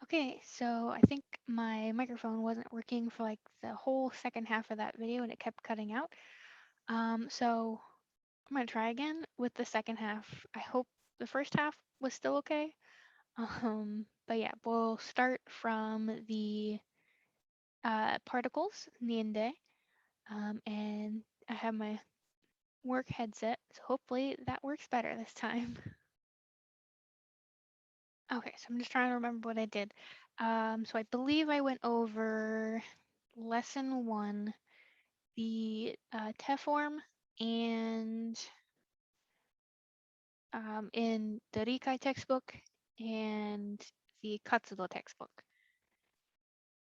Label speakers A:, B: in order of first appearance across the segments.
A: Okay, so I think my microphone wasn't working for like the whole second half of that video and it kept cutting out. So I'm gonna try again with the second half. I hope the first half was still okay. But yeah, we'll start from the particles, niende, and I have my work headset, so hopefully that works better this time. Okay, so I'm just trying to remember what I did. So I believe I went over lesson one, the Teform, and in the Rikai textbook and the Katsudo textbook.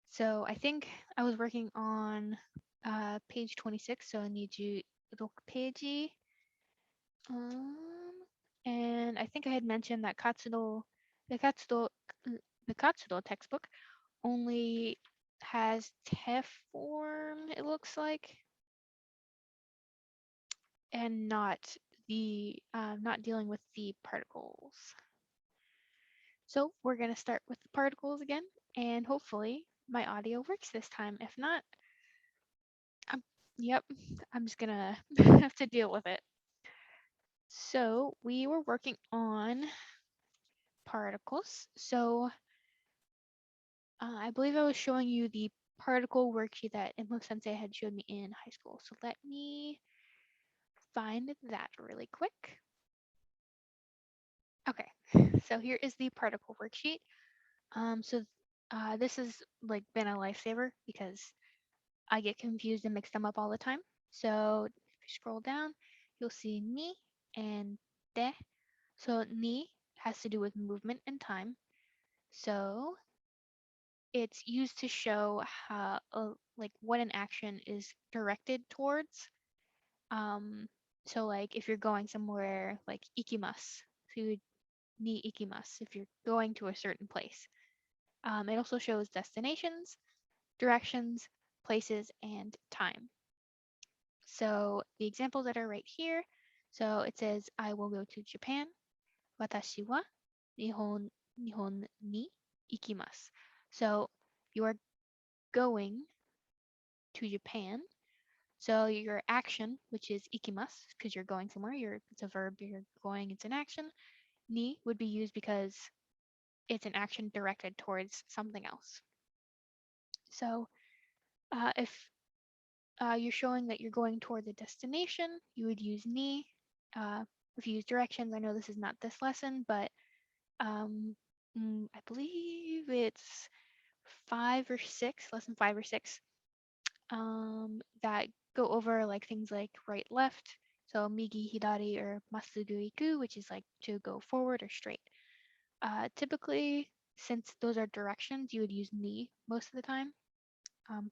A: So I think I was working on page 26, so I need you look page. Um, and I think I had mentioned that the the Katsudo textbook only has Teform, it looks like, and not dealing with the particles. So we're gonna start with the particles again, and hopefully my audio works this time. If not, I'm, yep, I'm just gonna have to deal with it. So we were working on particles. So I believe I was showing you the particle worksheet that Imho Sensei had showed me in high school. So let me find that really quick. Okay, so here is the particle worksheet. This has like been a lifesaver because I get confused and mix them up all the time. So if you scroll down, you'll see ni and de. So ni has to do with movement and time. So it's used to show how like what an action is directed towards. Um, so like if you're going somewhere like ikimasu, so you would ni ikimasu if you're going to a certain place. It also shows destinations, directions, places, and time. So the examples that are right here. So it says, I will go to Japan. Watashi wa Nihon ni ikimasu. So you are going to Japan. So your action, which is ikimasu, because you're going somewhere, it's a verb, you're going, it's an action. Ni would be used because it's an action directed towards something else. So if you're showing that you're going toward the destination, you would use ni. If you use directions, I know this is not this lesson, but I believe it's lesson 5 or 6, that go over like things like right, left. So migi, hidari, or masugu iku, which is like to go forward or straight. Typically, since those are directions, you would use ni most of the time.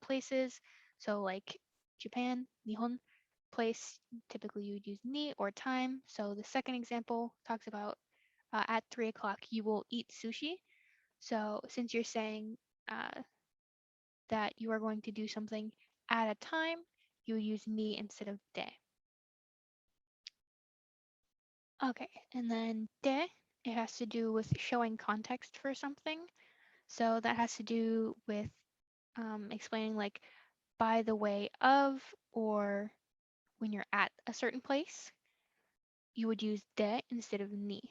A: Places, so like Japan, Nihon, place, typically you would use ni, or time. So the second example talks about at 3 o'clock you will eat sushi. So since you're saying that you are going to do something at a time, you would use ni instead of de. Okay, and then de, it has to do with showing context for something. So that has to do with explaining like by the way of, or when you're at a certain place, you would use de instead of ni.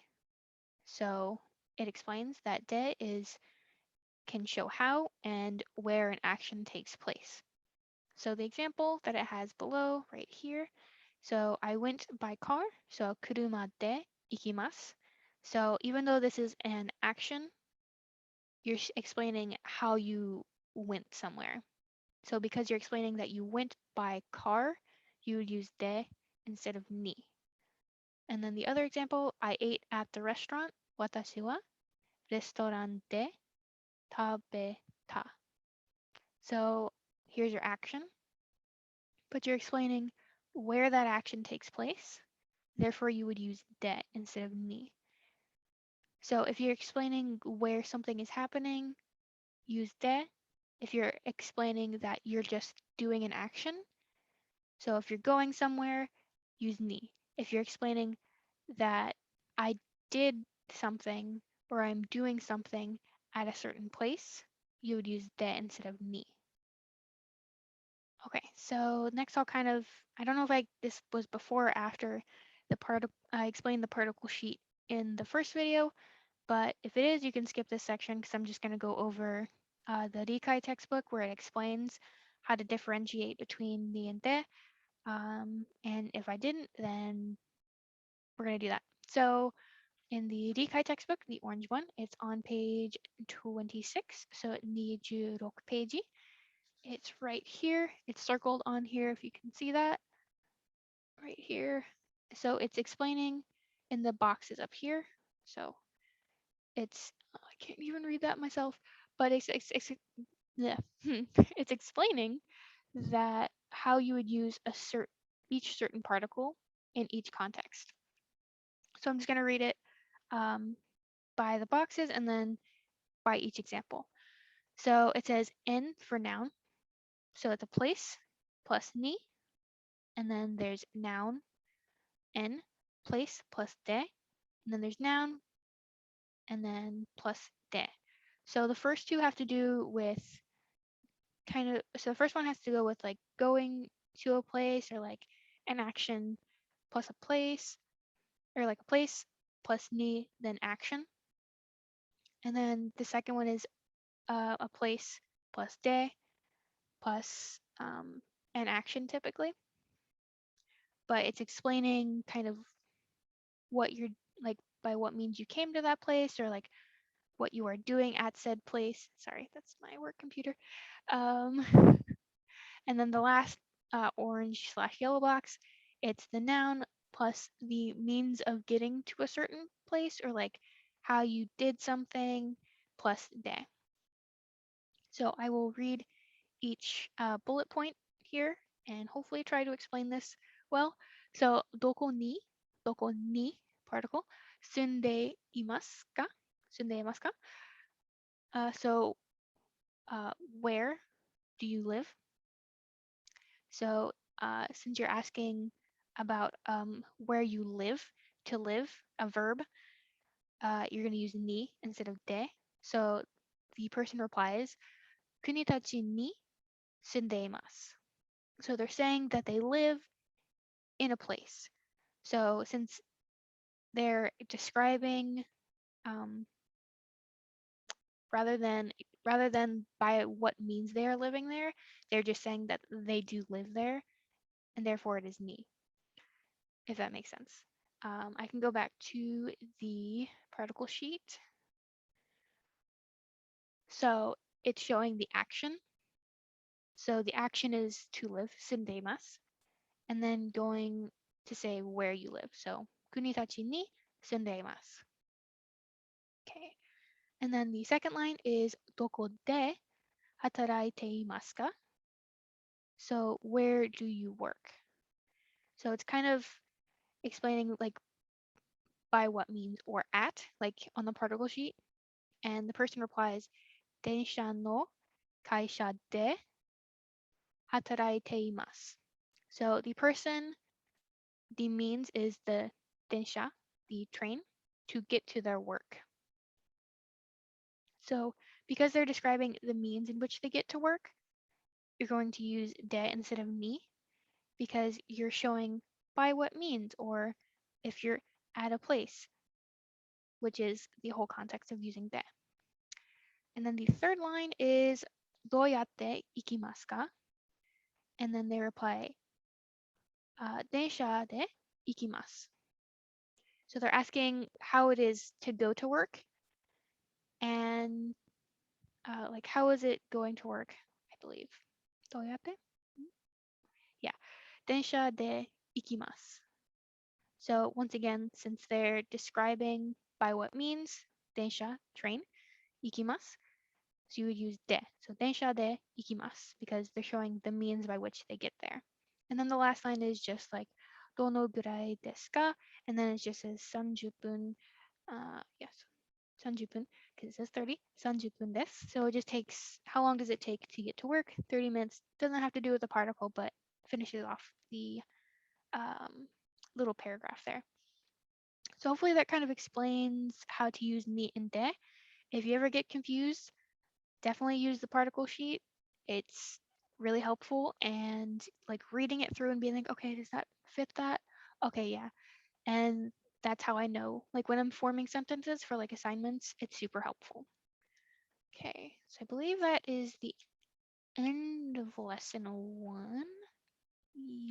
A: So it explains that de can show how and where an action takes place. So the example that it has below right here. So I went by car, so kuruma de ikimasu. So even though this is an action, you're explaining how you went somewhere. So because you're explaining that you went by car, you would use de instead of ni. And then the other example, I ate at the restaurant. Watashi wa restaurant de tabeta. So here's your action, but you're explaining where that action takes place. Therefore, you would use de instead of ni. So if you're explaining where something is happening, use de. If you're explaining that you're just doing an action, so if you're going somewhere, use ni. If you're explaining that I did something or I'm doing something at a certain place, you would use de instead of ni. Okay, so next I'll I don't know if this was before or after I explained the particle sheet in the first video, but if it is, you can skip this section because I'm just going to go over the Rikai textbook where it explains how to differentiate between ni and de. And if I didn't, then we're going to do that. So in the Rikai textbook, the orange one, it's on page 26, so 26 page. It's right here. It's circled on here if you can see that. Right here. So it's explaining in the boxes up here. So I can't even read that myself, but yeah. It's explaining that how you would use each certain particle in each context. So I'm just going to read it um, by the boxes and then by each example. So it says en for noun. So it's a place plus ni, and then there's noun en, place plus de, and then there's noun, and then plus de. So the first two have to do with so the first one has to go with like going to a place or like an action plus a place, or like a place plus ni, then action. And then the second one is a place plus de plus an action typically. But it's explaining kind of what you're like by what means you came to that place or like what you are doing at said place. Sorry, that's my work computer. Um, and then the last orange/yellow box, it's the noun plus the means of getting to a certain place or like how you did something plus de. So I will read each bullet point here and hopefully try to explain this well. So doko ni particle, sunde imasu ka? Sunde imasu ka? So where do you live? So since you're asking about where you live, to live, a verb, you're going to use ni instead of de. So the person replies, kunitachi ni sundeimasu. So they're saying that they live in a place. So since they're describing um, rather than by what means they are living there, they're just saying that they do live there, and therefore it is ni, if that makes sense. I can go back to the particle sheet. So it's showing the action. So the action is to live, sundeimasu, and then going to say where you live. So kunitachi ni sundeimasu. Okay. And then the second line is doko de hataraite imasu ka? So where do you work? So it's kind of explaining like by what means or at, like on the particle sheet. And the person replies, densha no kaisha de hataraite imasu. So the means is the densha, the train, to get to their work. So because they're describing the means in which they get to work, you're going to use de instead of ni because you're showing by what means or if you're at a place, which is the whole context of using de. And then the third line is doyatte ikimasu ka? And then they reply, densha de ikimasu. So they're asking how it is to go to work and like how is it going to work, I believe. Doyatte? Yeah. Densha de ikimasu. So once again, since they're describing by what means, densha, train, ikimasu, so you would use de. So densha de ikimasu because they're showing the means by which they get there. And then the last line is just like dono gurai desu ka? And then it just says 30 分, yes, 30 分, because it says 30, 30分です. So it just takes, how long does it take to get to work? 30 minutes. Doesn't have to do with the particle, but finishes off the little paragraph there. So hopefully that kind of explains how to use ni and de. If you ever get confused, definitely use the particle sheet. It's really helpful, and like reading it through and being like, okay, does that fit that? Okay, yeah. And that's how I know. Like when I'm forming sentences for like assignments, it's super helpful. Okay, so I believe that is the end of lesson 1.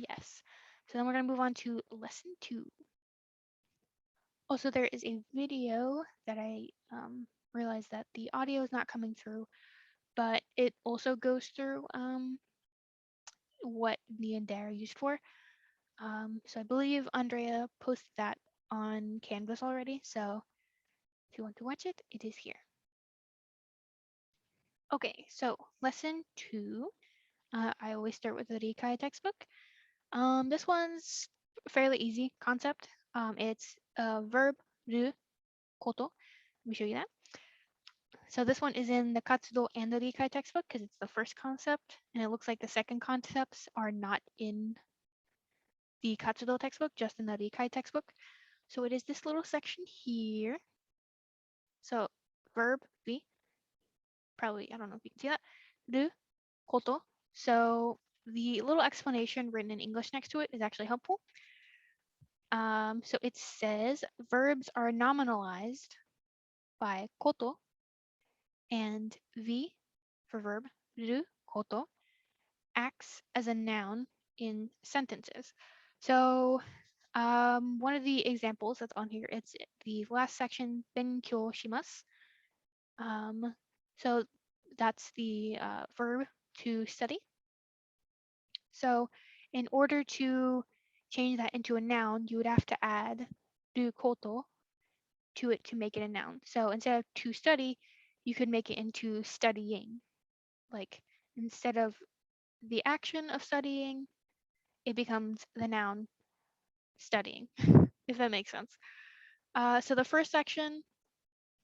A: Yes. So then we're going to move on to lesson 2. Also, there is a video that I realized that the audio is not coming through, but it also goes through what me and Dare used for. So I believe Andrea posted that on Canvas already. So if you want to watch it, it is here. Okay, so lesson 2. I always start with the Rikai textbook. This one's fairly easy concept. It's verb, ru, koto. Let me show you that. So this one is in the Katsudo and the Rikai textbook because it's the first concept, and it looks like the second concepts are not in the Katsudo textbook, just in the Rikai textbook. So it is this little section here. So verb, vi, probably, I don't know if you can see that, ru, koto. So the little explanation written in English next to it is actually helpful. So it says verbs are nominalized by koto, and vi for verb, ru, koto, acts as a noun in sentences. So one of the examples that's on here, it's the last section, benkyou shimasu. So that's the verb to study. So in order to change that into a noun, you would have to add ru koto to it to make it a noun. So instead of to study, you could make it into studying. Like instead of the action of studying, it becomes the noun studying, if that makes sense. So the first section,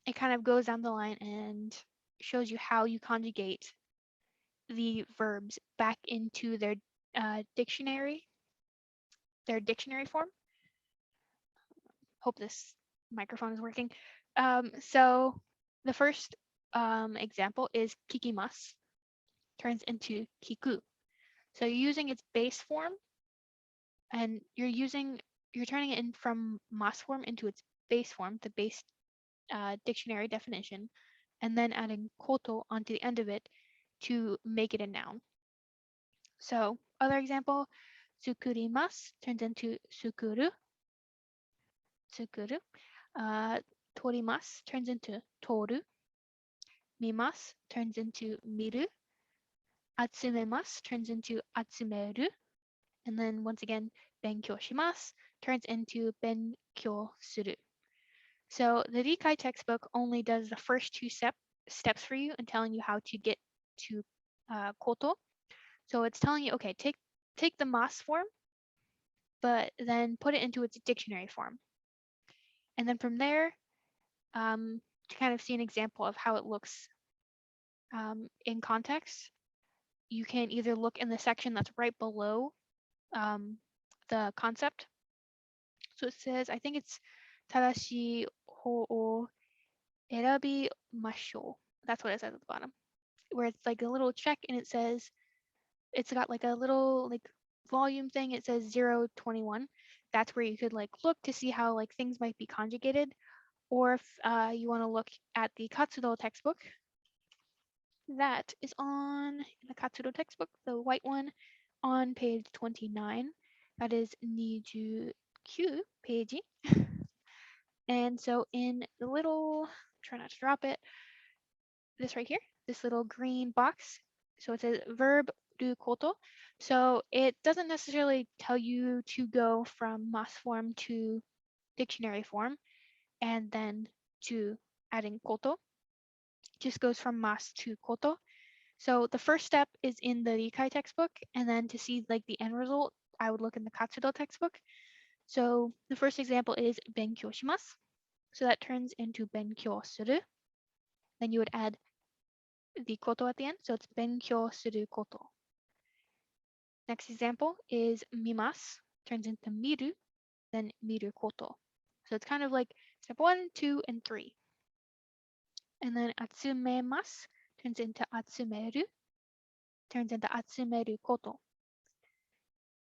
A: it kind of goes down the line and shows you how you conjugate the verbs back into dictionary, their dictionary form. Hope this microphone is working. So the first example is kikimasu turns into kiku. So you're using its base form, and you're turning it in from mas form into its base form, the base dictionary definition, and then adding koto onto the end of it to make it a noun. So other example, tsukurimasu turns into sukuru. Tsukuru. Torimasu turns into toru. Mimasu turns into miru. Atsumemasu turns into atsumeru. And then once again, benkyou shimasu turns into benkyou suru. So the Rikai textbook only does the first two steps for you and telling you how to get to koto. So it's telling you, okay, take the mas form, but then put it into its dictionary form. And then from there, to kind of see an example of how it looks in context, you can either look in the section that's right below the concept. So it says, I think it's tadashi ho o erabi mashou. That's what it says at the bottom, where it's like a little check and it says, it's got like a little like volume thing. It says 021. That's where you could like look to see how like things might be conjugated. Or if you want to look at the Katsudo textbook, that is on the Katsudo textbook, the white one, on page 29. That is 29 page. And so in the little, try not to drop it, this right here, this little green box, so it says verb do koto. So it doesn't necessarily tell you to go from mas form to dictionary form and then to adding koto. It just goes from mas to koto. So the first step is in the Rikai textbook, and then to see like the end result, I would look in the Katsudo textbook. So the first example is benkyou shimasu. So that turns into benkyou suru. Then you would add the koto at the end, so it's benkyou suru koto. Next example is mimasu, turns into miru, then miru koto. So it's kind of like step 1, 2, and 3. And then atsumemasu turns into atsumeru, turns into atsumeru koto.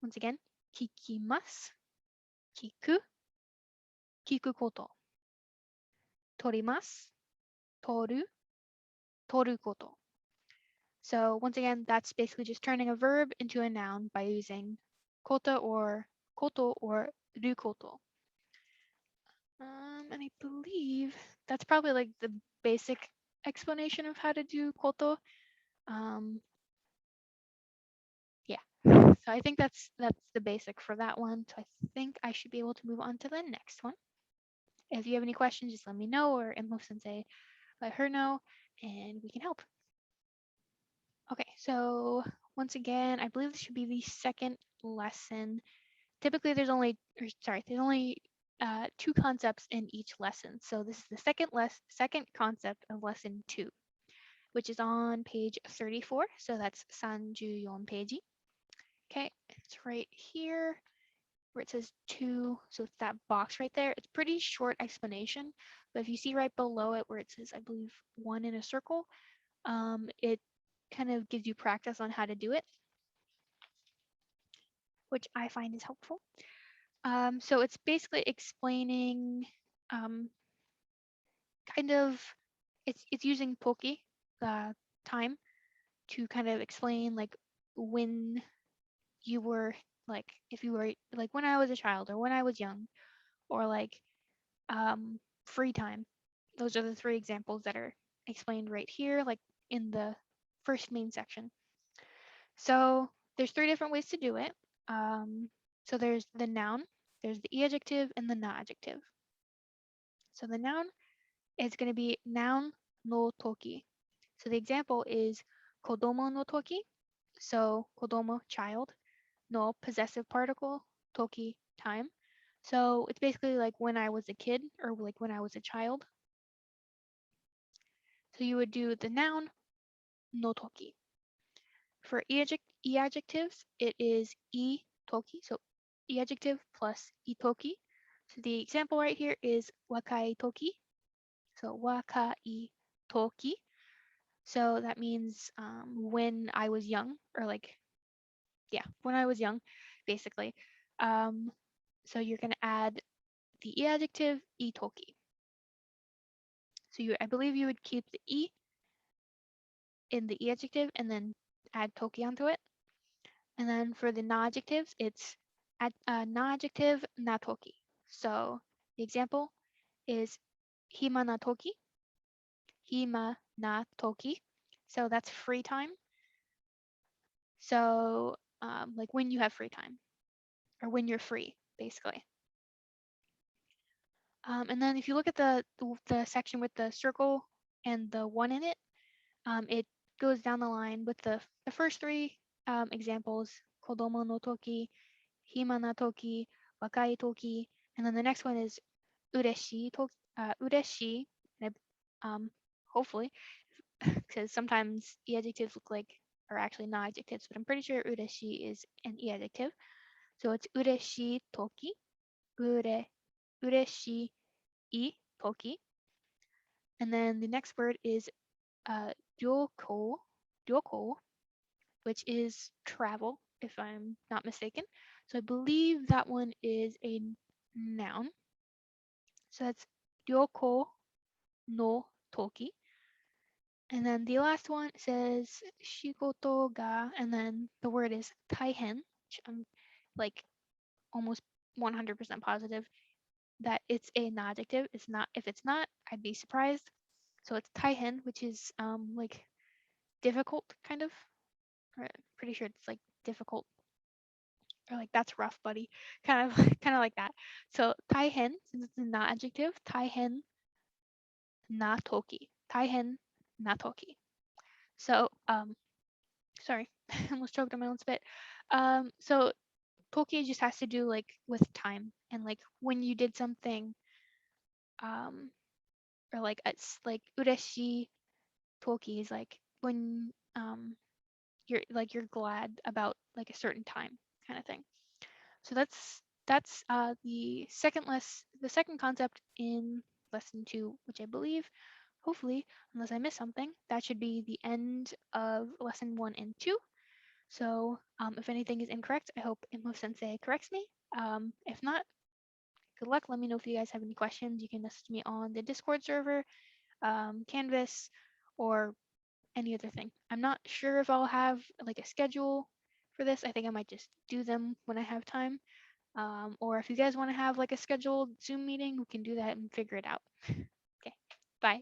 A: Once again, kikimasu, kiku, kiku koto. Torimasu, toru, toru koto. So once again, that's basically just turning a verb into a noun by using koto or ru koto. And I believe that's probably like the basic explanation of how to do koto. Yeah. So I think that's the basic for that one. So I think I should be able to move on to the next one. If you have any questions, just let me know, or Imo-sensei let her know, and we can help. Okay, so once again, I believe this should be the second lesson. Typically, there's only two concepts in each lesson. So this is the second concept of lesson 2, which is on page 34. So that's 34 page. Okay, it's right here where it says 2. So it's that box right there. It's pretty short explanation, but if you see right below it where it says, I believe, 1 in a circle, it kind of gives you practice on how to do it, which I find is helpful. So it's basically explaining kind of, it's using Toki, time, to kind of explain like when you were like, if you were like when I was a child or when I was young, or like free time. Those are the 3 examples that are explained right here, like in the first main section. So there's 3 different ways to do it. So there's the noun, there's the adjective, and the na-adjective. So the noun is going to be noun no toki. So the example is kodomo no toki. So kodomo, child, no possessive particle, toki, time. So it's basically like when I was a kid or like when I was a child. So you would do the noun no toki. For e-adjectives, it is e-toki. So e-adjective plus e-toki. So the example right here is wakai toki. So wakai toki. So that means when I was young, or like, yeah, when I was young, basically. So you're going to add the e-adjective e-toki. So I believe you would keep the e in the e-adjective and then add toki onto it. And then for the na-adjectives, it's na-adjective na-toki. So the example is hima na-toki, hima na-toki. So that's free time. So like when you have free time, or when you're free, basically. And then if you look at the section with the circle and the 1 in it, it goes down the line with the first 3 examples: kodomo no toki, hima na toki, wakai toki, and then the next one is ureshi toki, ureshi, hopefully, because sometimes e-adjectives look like are actually not adjectives, but I'm pretty sure ureshi is an e-adjective. So it's ureshi toki, ureshi I toki. And then the next word is ryoko, which is travel, if I'm not mistaken. So I believe that one is a noun. So that's ryoko no toki. And then the last one says shigoto ga, and then the word is taihen, which I'm like almost 100% positive that it's an adjective. It's not. If it's not, I'd be surprised. So it's taihen, which is like difficult, kind of. Or pretty sure it's like difficult, or like that's rough, buddy, kind of kind of like that. So taihen, since it's an adjective, taihen na toki, taihen na toki. So sorry, I almost choked on my own spit. So toki just has to do like with time and like when you did something, or like it's like ureshi toki is like when you're glad about like a certain time, kind of thing. So that's the second concept in lesson 2, which I believe hopefully, unless I miss something, that should be the end of lesson 1 and 2. So if anything is incorrect, I hope Imo Sensei corrects me. If not, good luck. Let me know if you guys have any questions. You can message me on the Discord server, Canvas, or any other thing. I'm not sure if I'll have like a schedule for this. I think I might just do them when I have time. Or if you guys want to have like a scheduled Zoom meeting, we can do that and figure it out. Okay, bye.